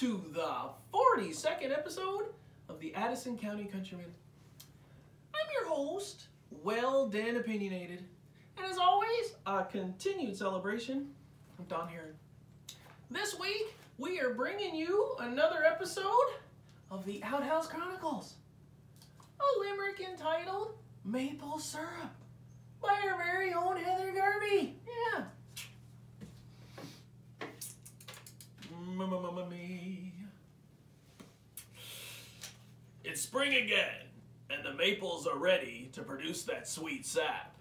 to the 42nd episode of the Addison County Countryman. I'm your host, Well Dan Opinionated, and as always, a continued celebration of Don Harron. This week, we are bringing you another episode of the Outhouse Chronicles, a limerick entitled Maple Syrup by our very own Heather Garvey. Yeah. Mamma mia. It's spring again, and the maples are ready to produce that sweet sap.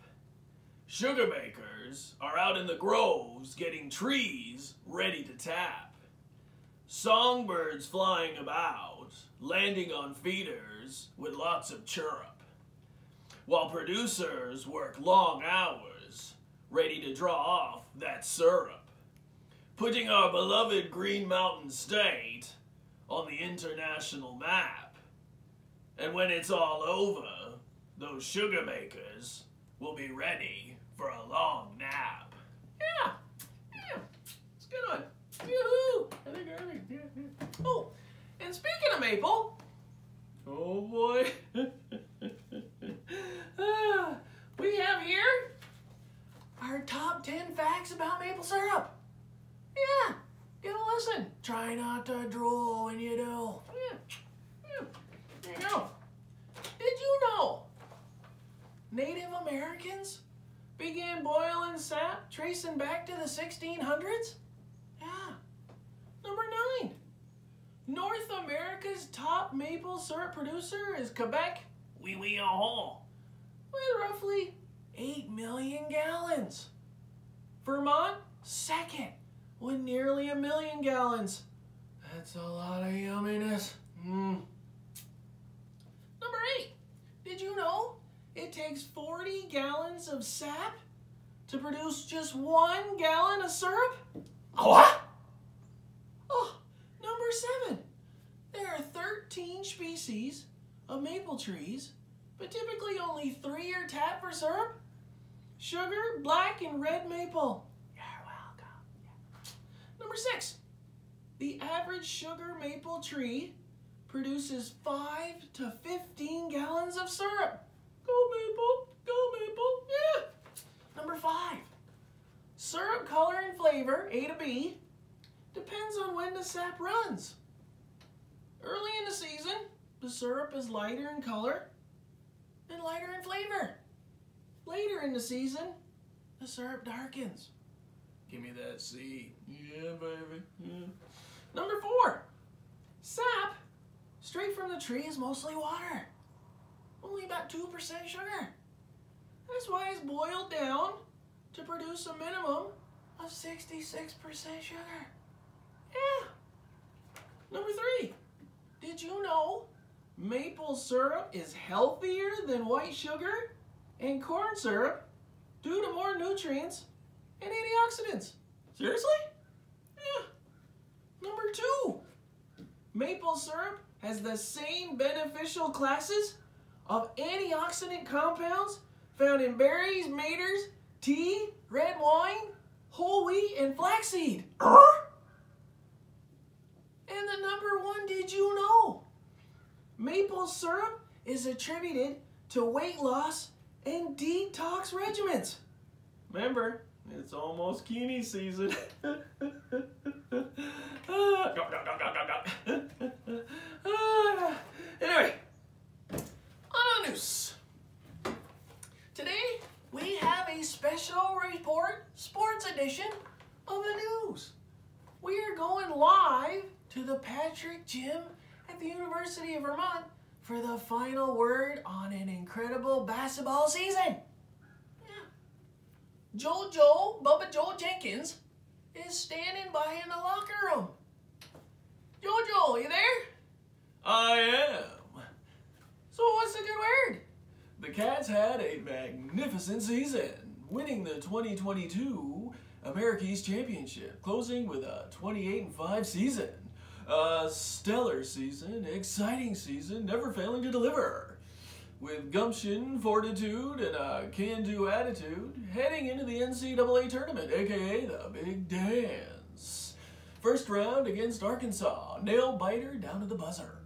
Sugar makers are out in the groves getting trees ready to tap. Songbirds flying about, landing on feeders with lots of chirrup. While producers work long hours, ready to draw off that syrup. Putting our beloved Green Mountain State on the international map. And when it's all over, those sugar makers will be ready for a long nap. Yeah, it's a good one. Yoo-hoo! I think I mean, yeah. Oh, and speaking of maple, oh boy, we have here our top 10 facts about maple syrup. Yeah, get a listen. Try not to drool when you do. Yeah. There you go. Did you know Native Americans began boiling sap tracing back to the 1600s? Yeah. Number 9. North America's top maple syrup producer is Quebec, with roughly 8 million gallons. Vermont, second, with nearly 1 million gallons. That's a lot of yumminess. Number 8. Did you know it takes 40 gallons of sap to produce just 1 gallon of syrup? What? Oh, number 7. There are 13 species of maple trees, but typically only 3 are tapped for syrup. Sugar, black, and red maple. Number 6, the average sugar maple tree produces 5 to 15 gallons of syrup. Go maple, yeah. Number 5, syrup color and flavor, A to B, depends on when the sap runs. Early in the season, the syrup is lighter in color and lighter in flavor. Later in the season, the syrup darkens. Give me that C. Yeah, baby. Yeah. Number 4. Sap, straight from the tree, is mostly water. Only about 2% sugar. That's why it's boiled down to produce a minimum of 66% sugar. Yeah. Number 3. Did you know maple syrup is healthier than white sugar and corn syrup due to more nutrients and antioxidants? Seriously? Yeah. Number 2. Maple syrup has the same beneficial classes of antioxidant compounds found in berries, maters, tea, red wine, whole wheat, and flaxseed. And the number 1, did you know? Maple syrup is attributed to weight loss and detox regimens. Remember, it's almost Keeney season. Anyway, on the news. Today, we have a special report, sports edition of the news. We are going live to the Patrick Gym at the University of Vermont for the final word on an incredible basketball season. Bubba Joe Jenkins, is standing by in the locker room. Jojo, you there? I am. So what's the good word? The Cats had a magnificent season, winning the 2022 America East Championship, closing with a 28-5 season. A stellar season, exciting season, never failing to deliver. With gumption, fortitude, and a can-do attitude, heading into the NCAA tournament, aka the Big Dance. First round against Arkansas. Nail biter down to the buzzer.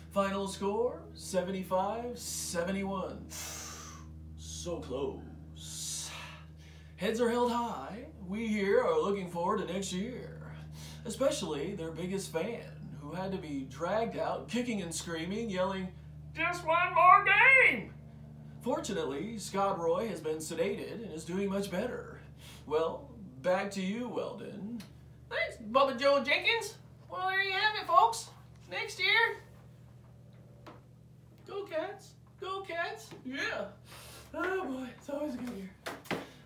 Final score, 75-71. So close. Heads are held high. We here are looking forward to next year. Especially their biggest fan, who had to be dragged out, kicking and screaming, yelling, "Just one more game!" Fortunately, Scott Roy has been sedated and is doing much better. Well, back to you, Weldon. Thanks, Bubba Joe Jenkins. Well, there you have it, folks. Next year. Go Cats! Go Cats! Yeah! Oh boy, it's always a good year.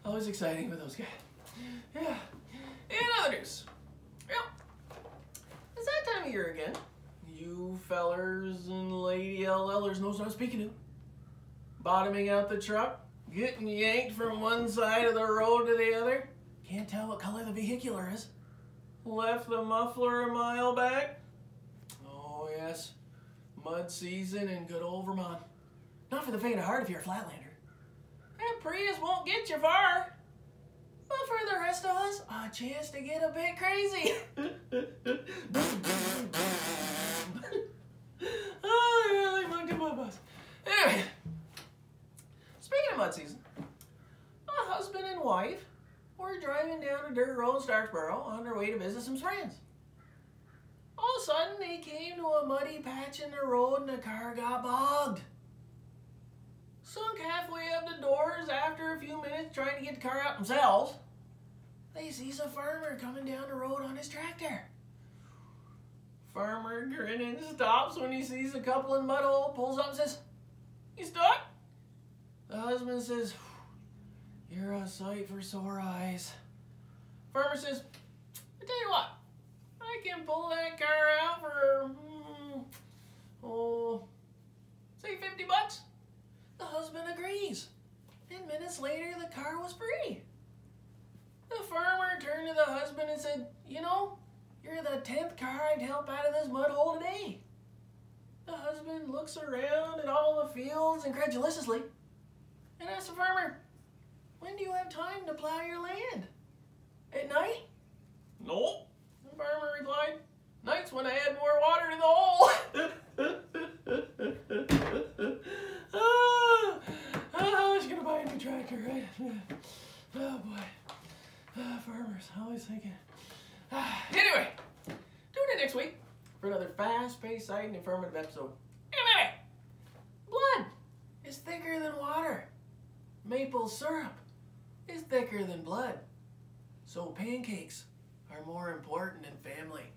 Always exciting with those guys. Yeah. In other news. Well, it's that time of year again. You fellers and lady LLers knows what I'm speaking to. Bottoming out the truck, getting yanked from one side of the road to the other. Can't tell what color the vehicular is. Left the muffler a mile back. Oh yes, mud season in good old Vermont. Not for the faint of heart if you're a Flatlander. That Prius won't get you far. But for the rest of us, a chance to get a bit crazy. Oh, yeah, like monkey bubbles. Anyway, speaking of mud season, a husband and wife were driving down a dirt road in Starksboro on their way to visit some friends. All of a sudden, they came to a muddy patch in the road and the car got bogged. Sunk halfway up the doors after a few minutes trying to get the car out themselves, they sees a farmer coming down the road on his tractor. Farmer grinning stops when he sees a couple in mudhole, pulls up and says, "You stuck?" The husband says, "You're a sight for sore eyes." Farmer says, "I tell you what, I can pull that car out for, say $50. The husband agrees. 10 minutes later, the car was free. The farmer turned to the husband and said, "You know, you're the 10th car I'd help out of this mud hole today." The husband looks around at all the fields incredulously and asks the farmer, "When do you have time to plow your land? At night?" "Nope," the farmer replied. "Nights when I add more water to the hole." I was gonna buy a new tractor, right? Oh boy. Farmers, always thinking. Anyway, tune in next week for another fast-paced, exciting, informative episode. Anyway, blood is thicker than water. Maple syrup is thicker than blood. So pancakes are more important than family.